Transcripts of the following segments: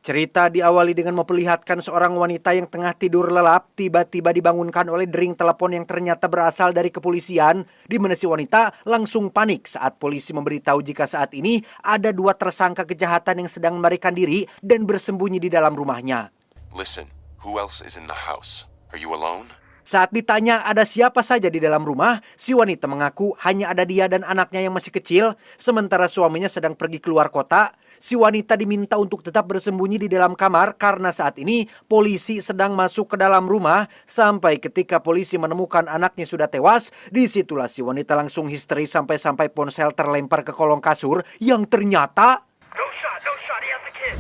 Cerita diawali dengan memperlihatkan seorang wanita yang tengah tidur lelap tiba-tiba dibangunkan oleh dering telepon yang ternyata berasal dari kepolisian, di mana si wanita langsung panik saat polisi memberitahu jika saat ini ada 2 tersangka kejahatan yang sedang melarikan diri dan bersembunyi di dalam rumahnya. Listen, who else is in the house? Are you alone? Saat ditanya ada siapa saja di dalam rumah, si wanita mengaku hanya ada dia dan anaknya yang masih kecil, sementara suaminya sedang pergi keluar kota. Si wanita diminta untuk tetap bersembunyi di dalam kamar karena saat ini polisi sedang masuk ke dalam rumah. Sampai ketika polisi menemukan anaknya sudah tewas, disitulah si wanita langsung histeris sampai-sampai ponsel terlempar ke kolong kasur yang ternyata... No shot, he has the kid.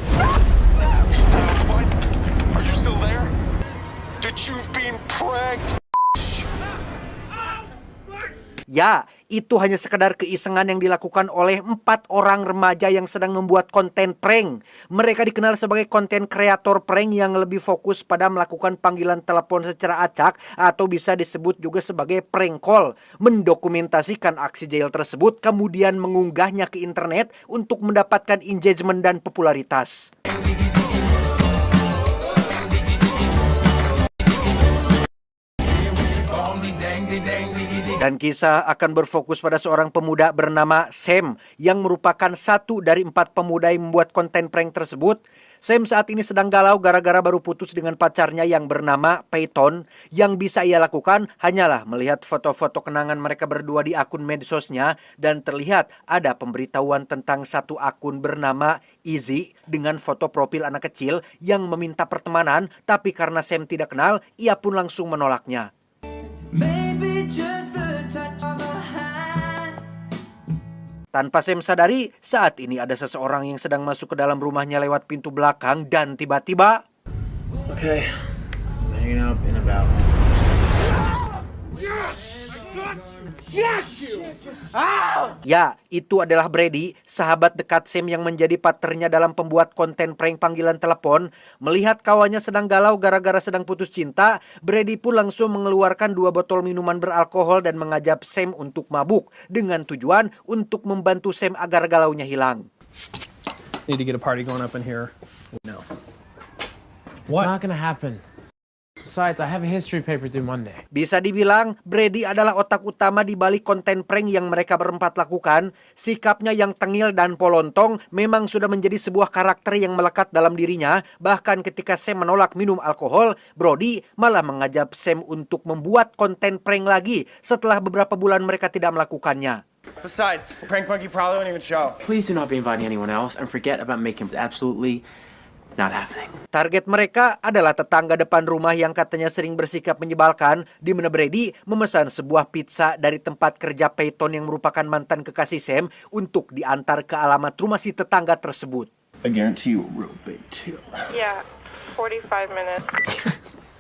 What? Are you still there? That you've been pranked? Ya, itu hanya sekedar keisengan yang dilakukan oleh 4 orang remaja yang sedang membuat konten prank. Mereka dikenal sebagai konten kreator prank yang lebih fokus pada melakukan panggilan telepon secara acak atau bisa disebut juga sebagai prank call. Mendokumentasikan aksi jahil tersebut kemudian mengunggahnya ke internet untuk mendapatkan engagement dan popularitas. Dan kisah akan berfokus pada seorang pemuda bernama Sam yang merupakan satu dari 4 pemuda yang membuat konten prank tersebut. Sam saat ini sedang galau gara-gara baru putus dengan pacarnya yang bernama Peyton. Yang bisa ia lakukan hanyalah melihat foto-foto kenangan mereka berdua di akun medsosnya dan terlihat ada pemberitahuan tentang satu akun bernama Easy dengan foto profil anak kecil yang meminta pertemanan, tapi karena Sam tidak kenal, ia pun langsung menolaknya. Tanpa Sam sadari, saat ini ada seseorang yang sedang masuk ke dalam rumahnya lewat pintu belakang dan tiba-tiba... Okay, I'm hanging out in about. Ya, itu adalah Brady, sahabat dekat Sam yang menjadi partnernya dalam pembuat konten prank panggilan telepon. Melihat kawannya sedang galau gara-gara sedang putus cinta, Brady pun langsung mengeluarkan 2 botol minuman beralkohol dan mengajak Sam untuk mabuk dengan tujuan untuk membantu Sam agar galaunya hilang. Need to get a party going up in here. No. It's not gonna happen. Besides, I have a history paper due Monday. Bisa dibilang, Brady adalah otak utama di balik konten prank yang mereka berempat lakukan. Sikapnya yang tengil dan polontong memang sudah menjadi sebuah karakter yang melekat dalam dirinya. Bahkan ketika Sam menolak minum alkohol, Brody malah mengajak Sam untuk membuat konten prank lagi setelah beberapa bulan mereka tidak melakukannya. Besides, Prank Monkey probably won't even show. Please do not be inviting anyone else and forget about making it absolutely not happening. Target mereka adalah tetangga depan rumah yang katanya sering bersikap menyebalkan, di mana Brady memesan sebuah pizza dari tempat kerja Peyton yang merupakan mantan kekasih Sam untuk diantar ke alamat rumah si tetangga tersebut. I guarantee you a real big tip. Yeah, 45 minutes.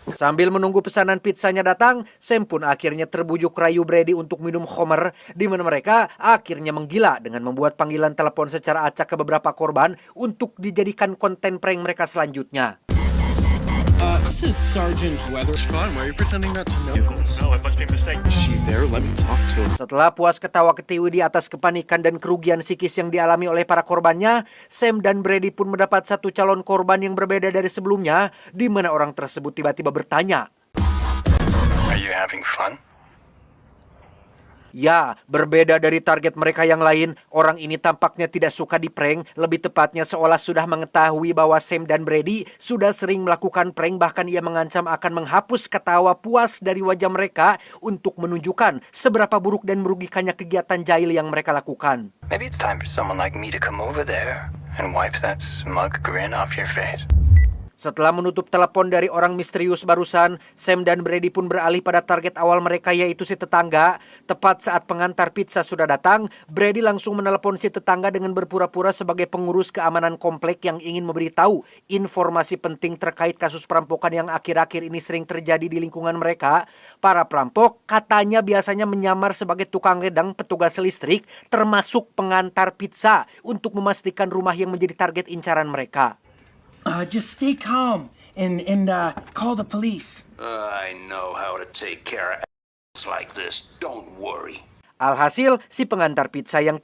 Sambil menunggu pesanan pizzanya datang, Sam pun akhirnya terbujuk rayu Brady untuk minum Homer, di mana mereka akhirnya menggila dengan membuat panggilan telepon secara acak ke beberapa korban untuk dijadikan konten prank mereka selanjutnya. This is Sergeant Weather. Fine, why are you pretending not to know? No, it must be a mistake. Is she there? Let me talk to her. Setelah puas ketawa ketiwi di atas kepanikan dan kerugian psikis yang dialami oleh para korbannya, Sam dan Brady pun mendapat satu calon korban yang berbeda dari sebelumnya, di mana orang tersebut tiba-tiba bertanya. Are you having fun? Ya, berbeda dari target mereka yang lain, orang ini tampaknya tidak suka di prank, lebih tepatnya seolah sudah mengetahui bahwa Sam dan Brady sudah sering melakukan prank, bahkan ia mengancam akan menghapus ketawa puas dari wajah mereka untuk menunjukkan seberapa buruk dan merugikannya kegiatan jahil yang mereka lakukan. Maybe it's time for someone like me to come over there and wipe that smug grin off your face. Setelah menutup telepon dari orang misterius barusan, Sam dan Brady pun beralih pada target awal mereka, yaitu si tetangga. Tepat saat pengantar pizza sudah datang, Brady langsung menelepon si tetangga dengan berpura-pura sebagai pengurus keamanan komplek yang ingin memberitahu informasi penting terkait kasus perampokan yang akhir-akhir ini sering terjadi di lingkungan mereka. Para perampok katanya biasanya menyamar sebagai tukang redang, petugas listrik, termasuk pengantar pizza untuk memastikan rumah yang menjadi target incaran mereka. Just stay calm and call the police. I know how to take care of like this. Don't worry. Alhasil, si pengantar pizza yang